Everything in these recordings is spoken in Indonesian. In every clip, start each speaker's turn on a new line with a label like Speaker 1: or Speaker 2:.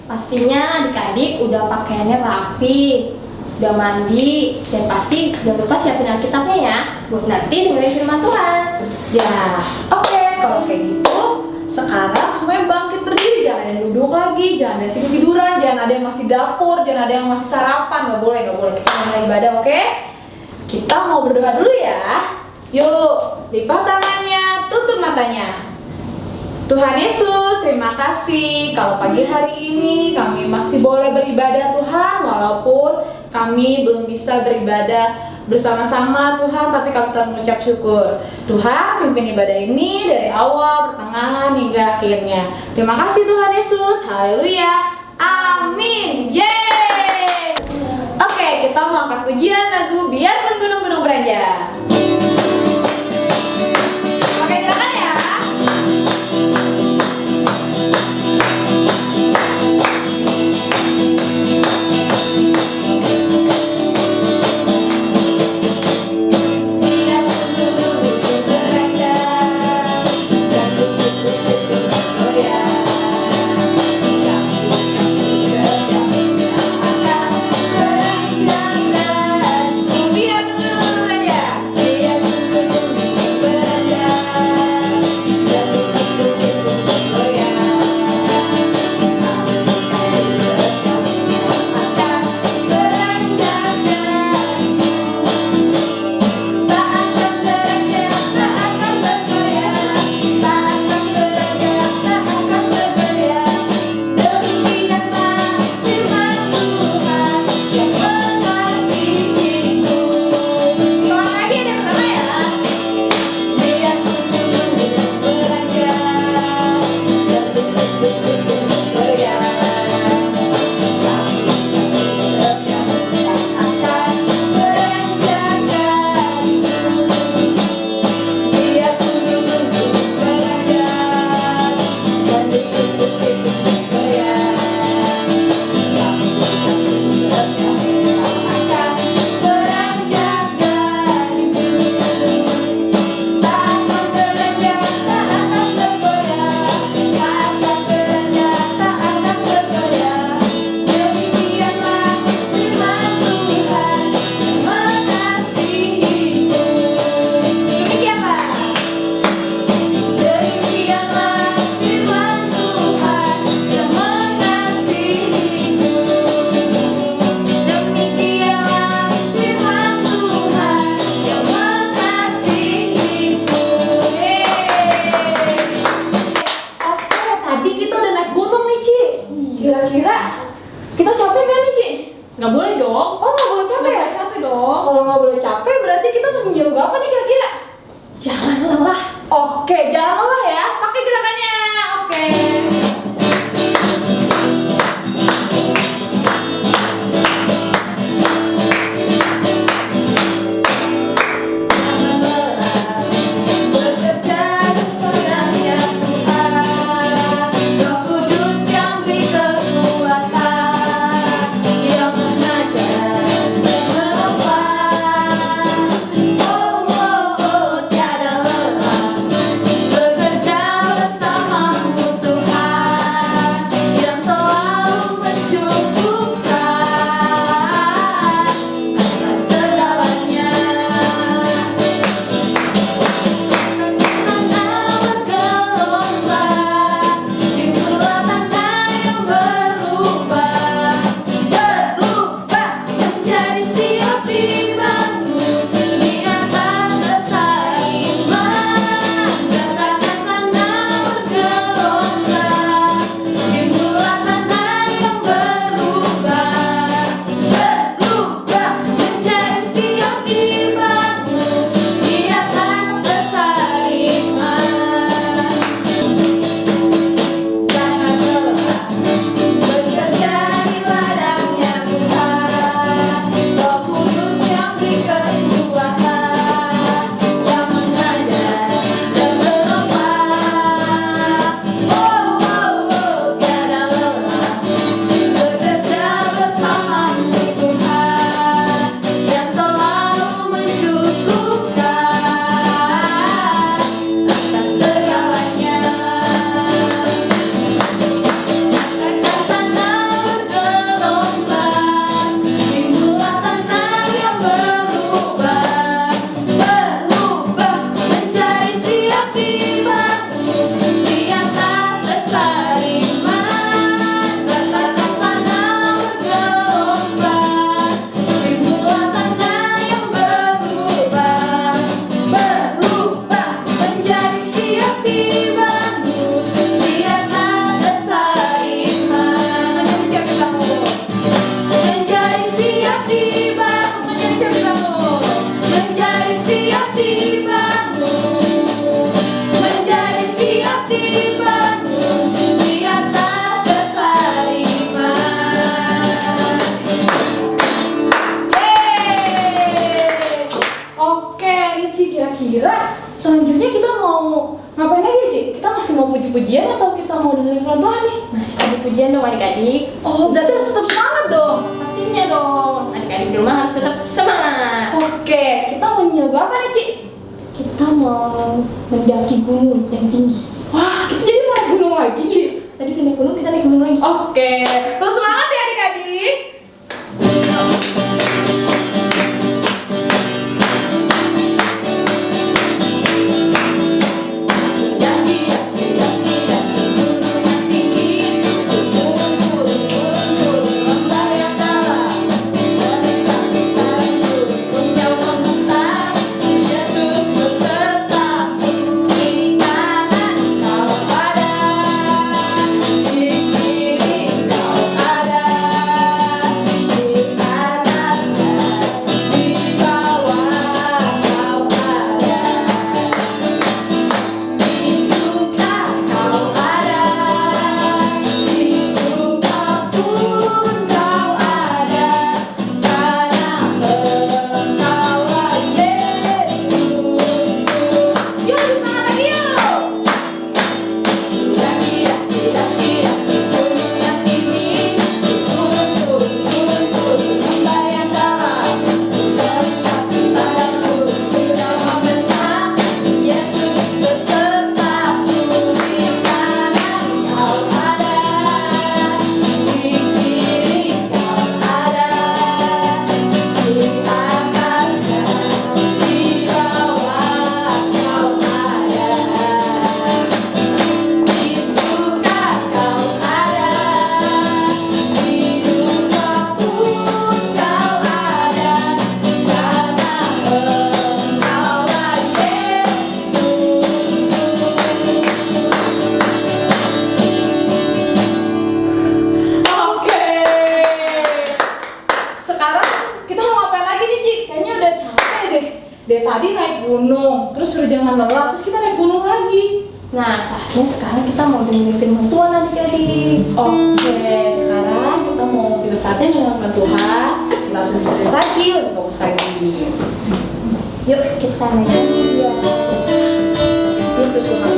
Speaker 1: Pastinya adik-adik udah pakaiannya rapi, udah mandi, dan pasti jangan lupa siapin Alkitabnya ya, buat nanti dengerin firman Tuhan.
Speaker 2: Ya, oke. Kalau kayak gitu, sekarang semuanya bangkit berdiri. Jangan ada yang duduk lagi, jangan ada yang tidur-tiduran, jangan ada yang masih dapur, jangan ada yang masih sarapan. Gak boleh. Kita mulai ibadah, oke? Kita mau berdoa dulu ya. Yuk, lipat tangannya, tutup matanya. Tuhan Yesus, terima kasih kalau pagi hari ini kami masih boleh beribadah Tuhan, walaupun kami belum bisa beribadah bersama-sama Tuhan, tapi kami tetap mengucap syukur. Tuhan, pimpin ibadah ini dari awal, pertengahan, hingga akhirnya. Terima kasih Tuhan Yesus, haleluya, amin, yeay. Oke, kita mau angkat pujian lagu Biarpun Gunung-Gunung Beranjak. Oke, silakan ya. Kira-kira kita capek gak nih, Ci?
Speaker 1: Nggak boleh dong.
Speaker 2: Oh, nggak boleh capek ya?
Speaker 1: Nggak boleh capek dong.
Speaker 2: Kalau nggak boleh capek, berarti kita menghilangkan apa nih kira-kira?
Speaker 1: Jangan lelah.
Speaker 2: Oke, jangan lelah ya. Pakai gerakannya. Oke. Bekerja bersamamu Tuhan. doa nih?
Speaker 1: Masih ada pujian dong adik-adik.
Speaker 2: Oh, berarti harus tetap semangat dong.
Speaker 1: Pastinya dong, adik-adik di rumah harus tetap semangat.
Speaker 2: Oke, kita mau nyoba apa nih, Ci?
Speaker 1: Kita mau mendaki gunung yang tinggi.
Speaker 2: Wah, kita jadi mau naik gunung lagi, Ci.
Speaker 1: Tadi udah naik gunung, kita naik gunung lagi.
Speaker 2: Oke, terus semangat ya adik-adik. Dari tadi naik gunung, terus suruh jangan lelah, terus kita naik gunung lagi.
Speaker 1: Nah, saatnya sekarang kita mau dengerin firman Tuhan adik-adik.
Speaker 2: Oke, sekarang kita mau pilih saatnya dengan firman Tuhan. Kita langsung serius lagi, lebih fokus lagi.
Speaker 1: Yuk, kita naik lagi ya.
Speaker 2: Yesus Tuhan.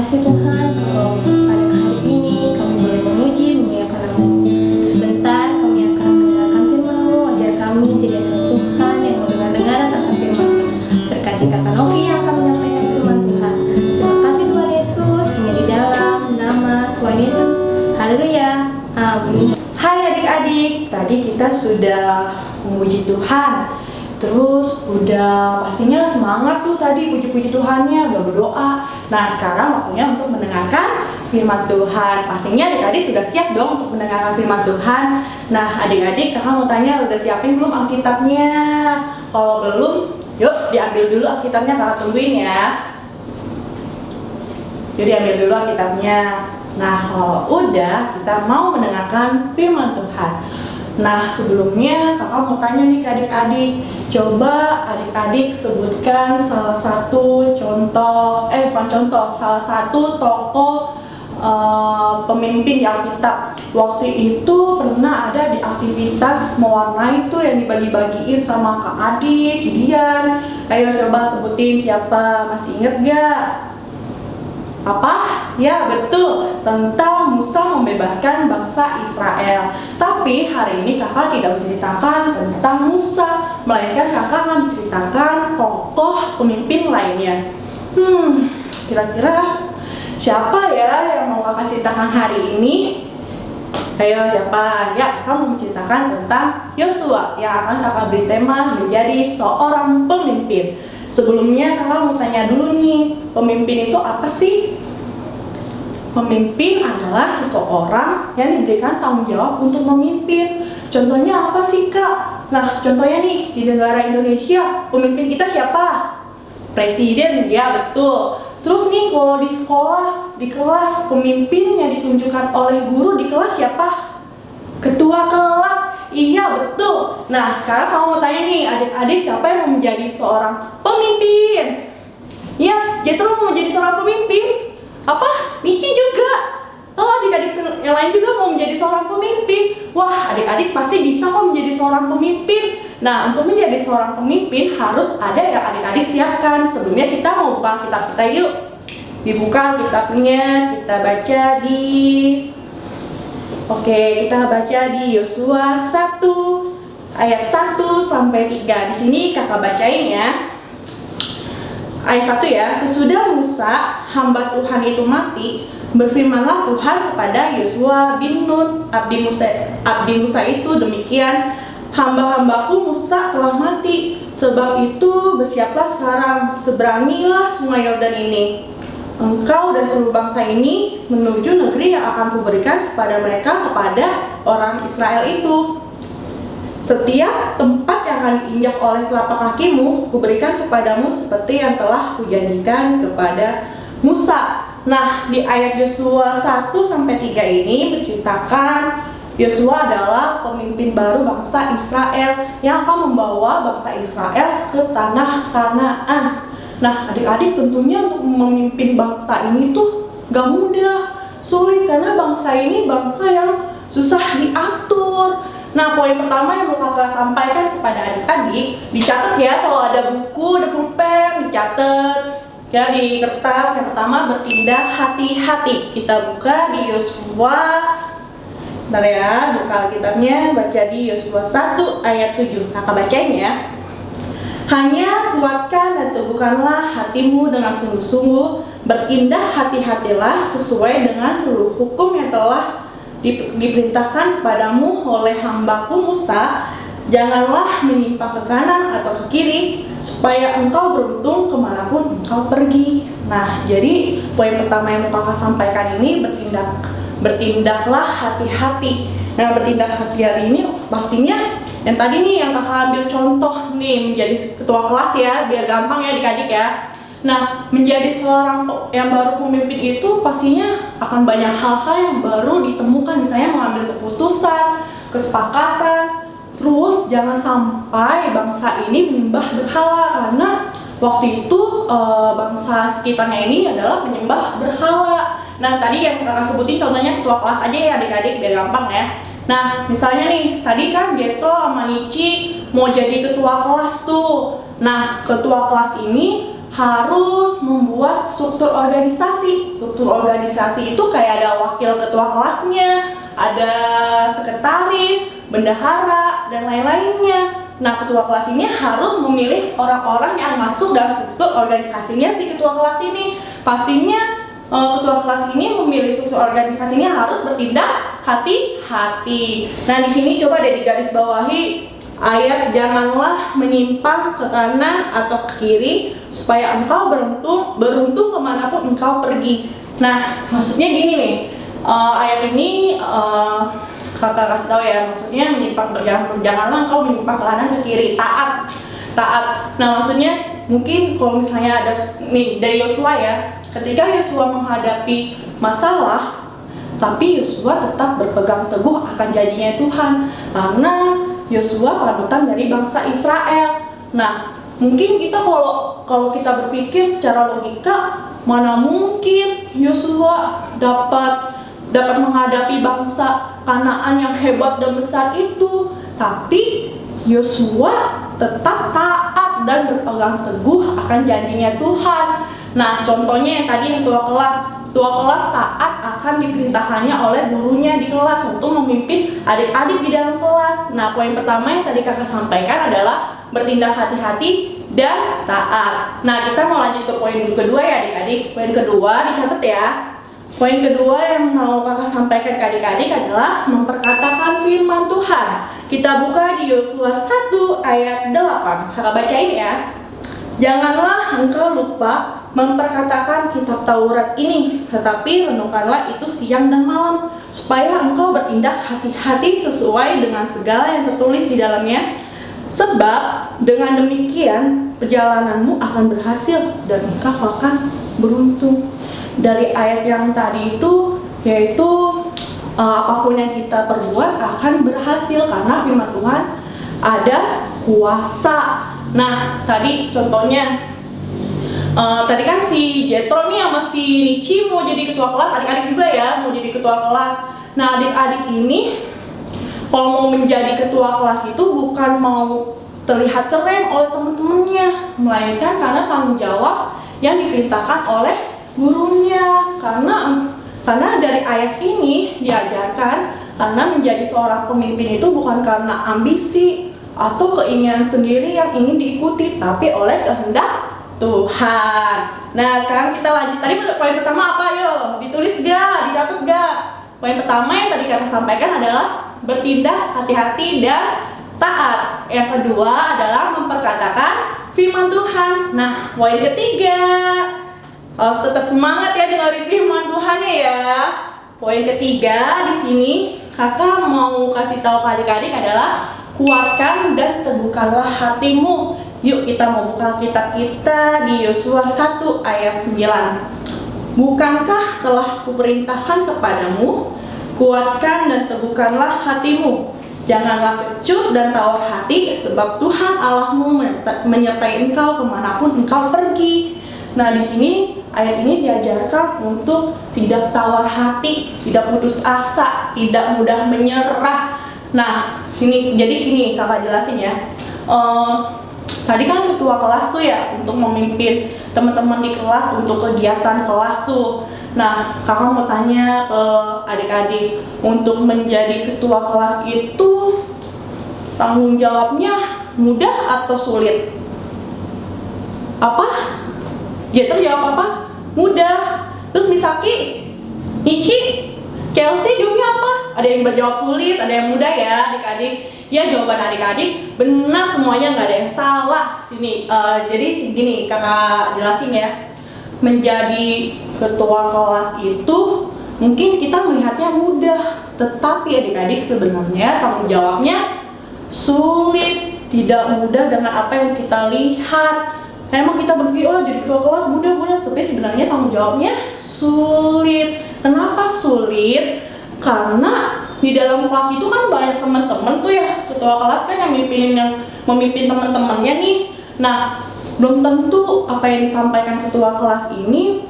Speaker 1: kasih Tuhan kalau pada hari ini kami boleh memuji, memuliakan nama-Mu. Sebentar kami akan mendengarkan firman-Mu, ajar kami jadi anak Tuhan yang mendengar-dengaran akan firman-Mu. Berkati kakak Novi yang akan menyampaikan firman Tuhan. Terima kasih Tuhan Yesus, hanya di dalam nama Tuhan Yesus. Haleluya. Amin.
Speaker 3: Hai adik-adik, tadi kita sudah memuji Tuhan. Terus udah pastinya semangat tuh tadi puji-puji Tuhannya, udah berdoa. Nah sekarang waktunya untuk mendengarkan firman Tuhan. Pastinya adik-adik sudah siap dong untuk mendengarkan firman Tuhan. Nah adik-adik, kakak mau tanya udah siapin belum Alkitabnya? Kalau belum, yuk diambil dulu Alkitabnya, kakak tungguin ya. Yuk diambil dulu Alkitabnya. Nah kalau udah, kita mau mendengarkan firman Tuhan. Nah sebelumnya kakak mau tanya nih ke adik-adik, coba adik-adik sebutkan salah satu contoh, salah satu tokoh pemimpin di Alkitab. Waktu itu pernah ada di aktivitas mewarnai itu yang dibagi-bagiin sama kak adik, Gideon. Ayo coba sebutin siapa, masih inget gak? Apa? Ya betul, tentang Musa membebaskan bangsa Israel. Tapi hari ini kakak tidak menceritakan tentang Musa, melainkan kakak akan menceritakan tokoh pemimpin lainnya. Kira-kira siapa ya yang mau kakak ceritakan hari ini? Ayo siapa? Ya, kakak mau menceritakan tentang Yosua yang akan kakak beri tema menjadi seorang pemimpin. Sebelumnya kakak mau tanya dulu nih, pemimpin itu apa sih? Pemimpin adalah seseorang yang diberikan tanggung jawab untuk memimpin. Contohnya apa sih kak? Nah contohnya nih di negara Indonesia, pemimpin kita siapa? Presiden, ya betul. Terus nih kalau di sekolah, di kelas, pemimpin yang ditunjukkan oleh guru di kelas siapa? Ketua kelas. Iya betul. Nah sekarang kamu mau tanya nih adik-adik, siapa yang mau menjadi seorang pemimpin? Ya, Jetro mau menjadi seorang pemimpin. Apa? Niki juga. Oh, adik-adik yang lain juga mau menjadi seorang pemimpin. Wah, adik-adik pasti bisa kok menjadi seorang pemimpin. Nah, untuk menjadi seorang pemimpin harus ada yang adik-adik siapkan. Sebelumnya kita mau buka kitab kita yuk. Dibuka kitabnya, kita baca di kita baca di Yosua 1 ayat 1 sampai 3. Di sini kakak bacain ya. Ayat 1 ya, sesudah Musa, hamba Tuhan itu mati, berfirmanlah Tuhan kepada Yosua bin Nun, abdi Musa itu demikian, hamba-hambaku Musa telah mati, sebab itu bersiaplah sekarang, seberangilah sungai Yordan ini. Engkau dan seluruh bangsa ini menuju negeri yang akan kuberikan kepada mereka, kepada orang Israel itu. Setiap tempat yang akan diinjak oleh telapak kakimu, kuberikan kepadamu seperti yang telah kujanjikan kepada Musa. Nah, di ayat Yosua 1-3 ini menceritakan Yosua adalah pemimpin baru bangsa Israel yang akan membawa bangsa Israel ke tanah Kanaan. Nah, adik-adik tentunya untuk memimpin bangsa ini tuh gak mudah, sulit karena bangsa ini bangsa yang susah diatur. Nah, poin pertama yang mau kakak sampaikan kepada adik-adik, dicatat ya, kalau ada buku, ada pulpen, dicatat ya di kertas. Yang pertama, bertindak hati-hati. Kita buka di Yosua, bentar ya, buka Alkitabnya, baca di Yosua 1 ayat 7. Kakak bacain ya. Hanya kuatkan dan teguhkanlah hatimu dengan sungguh-sungguh, bertindak hati-hatilah sesuai dengan seluruh hukum yang telah diperintahkan kepadamu oleh hambaku Musa. Janganlah menyimpang ke kanan atau ke kiri, supaya engkau beruntung kemanapun engkau pergi. Nah, jadi poin pertama yang mau kakak sampaikan ini bertindaklah hati-hati. Nah, bertindak hati-hati ini pastinya yang tadi nih yang kakak ambil contoh nih menjadi ketua kelas ya, biar gampang ya adik-adik ya. Nah, menjadi seorang yang baru pemimpin itu pastinya akan banyak hal-hal yang baru ditemukan, misalnya mengambil keputusan, kesepakatan. Terus jangan sampai bangsa ini menyembah berhala, karena waktu itu bangsa sekitarnya ini adalah penyembah berhala. Nah, tadi yang kakak sebutin contohnya ketua kelas aja ya adik-adik, biar gampang ya. Nah, misalnya nih, tadi kan Jetro sama Nici mau jadi ketua kelas tuh. Nah, ketua kelas ini harus membuat struktur organisasi. Struktur organisasi itu kayak ada wakil ketua kelasnya, ada sekretaris, bendahara, dan lain-lainnya. Nah, ketua kelas ini harus memilih orang-orang yang masuk dalam struktur organisasinya si ketua kelas ini. Pastinya ketua kelas ini memilih struktur organisasinya harus bertindak hati-hati. Nah, di sini coba deh digaris bawahi ayat janganlah menyimpang ke kanan atau ke kiri supaya engkau beruntung kemanapun engkau pergi. Nah, maksudnya gini nih, ayat ini kakak kasih tahu ya, maksudnya janganlah engkau menyimpang ke kanan ke kiri, taat. Nah, maksudnya mungkin kalau misalnya ada nih dari Yosua ya, ketika Yosua menghadapi masalah, tapi Yosua tetap berpegang teguh akan janjinya Tuhan, karena Yosua panutan dari bangsa Israel. Nah, mungkin kita kalau kita berpikir secara logika, mana mungkin Yosua dapat menghadapi bangsa Kanaan yang hebat dan besar itu. Tapi Yosua tetap taat dan berpegang teguh akan janjinya Tuhan. Nah, contohnya yang tadi yang tua kelas taat akan diperintahkannya oleh gurunya di kelas untuk memimpin adik-adik di dalam kelas. Nah, poin pertama yang tadi kakak sampaikan adalah bertindak hati-hati dan taat. Nah, kita mau lanjut ke poin kedua ya adik-adik. Poin kedua dicatat ya. Poin kedua yang mau kakak sampaikan ke adik-adik adalah memperkatakan firman Tuhan. Kita buka di Yosua 1 ayat 8. Kakak bacain ya. Janganlah engkau lupa memperkatakan kitab Taurat ini, tetapi renungkanlah itu siang dan malam, supaya engkau bertindak hati-hati sesuai dengan segala yang tertulis di dalamnya. Sebab dengan demikian perjalananmu akan berhasil dan engkau akan beruntung. Dari ayat yang tadi itu yaitu apapun yang kita perbuat akan berhasil karena firman Tuhan ada kuasa. Nah, tadi contohnya tadi kan si Jetro nih sama si Nici mau jadi ketua kelas, adik-adik juga ya mau jadi ketua kelas. Nah, adik-adik ini kalau mau menjadi ketua kelas itu bukan mau terlihat keren oleh teman-temannya, melainkan karena tanggung jawab yang diperintahkan oleh gurunya. Karena dari ayat ini diajarkan karena menjadi seorang pemimpin itu bukan karena ambisi atau keinginan sendiri yang ingin diikuti, tapi oleh kehendak Tuhan. Nah, sekarang kita lanjut. Tadi poin pertama apa? Yo, ditulis gak? Dicatat gak? Poin pertama yang tadi kakak sampaikan adalah bertindak hati-hati dan taat. Yang kedua adalah memperkatakan firman Tuhan. Nah, poin ketiga harus tetap semangat ya dengerin firman Tuhannya ya. Poin ketiga di sini kakak mau kasih tahu ke adik-adik adalah kuatkan dan teguhkanlah hatimu. Yuk kita mau buka kitab kita di Yosua 1 ayat 9. Bukankah telah kuperintahkan kepadamu, kuatkan dan teguhkanlah hatimu. Janganlah kecut dan tawar hati, sebab Tuhan Allahmu menyertai engkau kemanapun engkau pergi. Nah, di sini ayat ini diajarkan untuk tidak tawar hati, tidak putus asa, tidak mudah menyerah. Nah, jadi ini kakak jelasin ya. Tadi kan ketua kelas tuh ya untuk memimpin teman-teman di kelas untuk kegiatan kelas tuh. Nah, kakak mau tanya ke adik-adik, untuk menjadi ketua kelas itu tanggung jawabnya mudah atau sulit? Apa? Dia tuh jawab apa? Mudah. Terus Misaki, Nici, Chelsea jawabnya apa? Ada yang berjawab sulit, ada yang mudah ya adik-adik. Ya, jawaban adik-adik benar semuanya, nggak ada yang salah sini. Jadi gini kakak jelasin ya. Menjadi ketua kelas itu mungkin kita melihatnya mudah, tetapi adik-adik sebenarnya tanggung jawabnya sulit, tidak mudah dengan apa yang kita lihat. Emang kita berpikir, oh jadi ketua kelas mudah-mudah, tapi sebenarnya tanggung jawabnya sulit. Kenapa sulit? Karena di dalam kelas itu kan banyak teman-teman tuh ya, ketua kelas kan yang memimpin teman-temannya nih. Nah, belum tentu apa yang disampaikan ketua kelas ini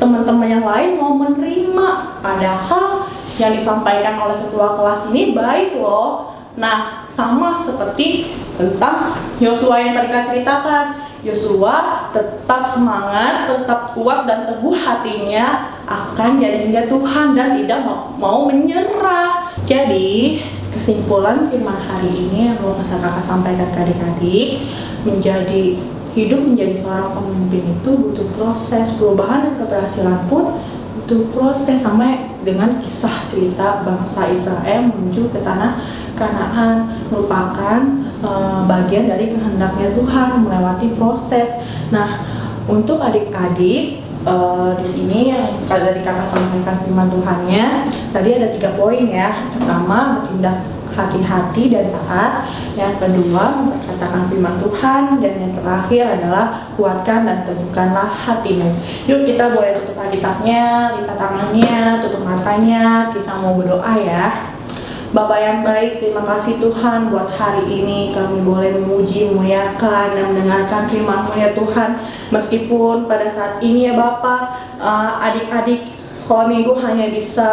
Speaker 3: teman-teman yang lain mau menerima. Padahal yang disampaikan oleh ketua kelas ini baik loh. Nah, sama seperti tentang Yosua yang tadi kita ceritakan. Yosua tetap semangat, tetap kuat dan teguh hatinya akan janjinya Tuhan dan tidak mau menyerah. Jadi kesimpulan firman hari ini yang mau kakak sampaikan ke adik-adik, hidup menjadi seorang pemimpin itu butuh proses perubahan dan keberhasilan pun butuh proses, sama dengan kisah cerita bangsa Israel menuju ke tanah Kanaan, merupakan bagian dari kehendaknya Tuhan, melewati proses. Nah, untuk adik-adik di sini yang dari kakak sampaikan firman Tuhannya tadi ada 3 poin ya. Pertama, bertindak hati-hati dan taat. Yang kedua, memperkatakan firman Tuhan. Dan yang terakhir adalah kuatkan dan teguhkanlah hatimu. Yuk, kita boleh tutup Alkitabnya, lipat tangannya, tutup matanya. Kita mau berdoa ya. Bapa yang baik, terima kasih Tuhan buat hari ini kami boleh memuji, memuliakan, dan mendengarkan firman-Mu ya Tuhan. Meskipun pada saat ini ya Bapa, adik-adik sekolah minggu hanya bisa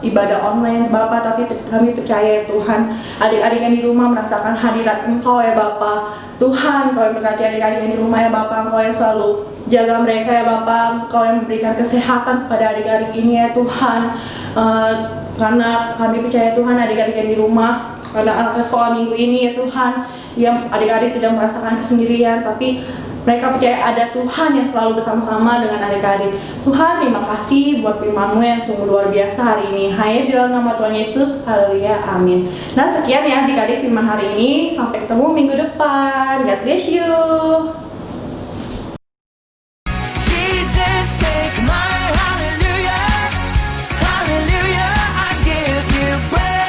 Speaker 3: ibadah online Bapa, tapi kami percaya ya Tuhan, adik-adik yang di rumah merasakan hadirat Engkau ya Bapa. Tuhan, Kau yang berkati adik-adik yang di rumah ya Bapa, Engkau yang selalu jaga mereka ya Bapa, Engkau yang memberikan kesehatan kepada adik-adik ini ya Tuhan. Karena kami percaya Tuhan, adik-adik yang di rumah, karena anak sekolah minggu ini ya Tuhan, yang adik-adik tidak merasakan kesendirian, tapi mereka percaya ada Tuhan yang selalu bersama-sama dengan adik-adik. Tuhan, terima kasih buat firman-Mu yang sungguh luar biasa hari ini. Hanya di dalam nama Tuhan Yesus, haleluya, amin. Nah, sekian ya adik-adik firman hari ini. Sampai ketemu minggu depan. God bless you.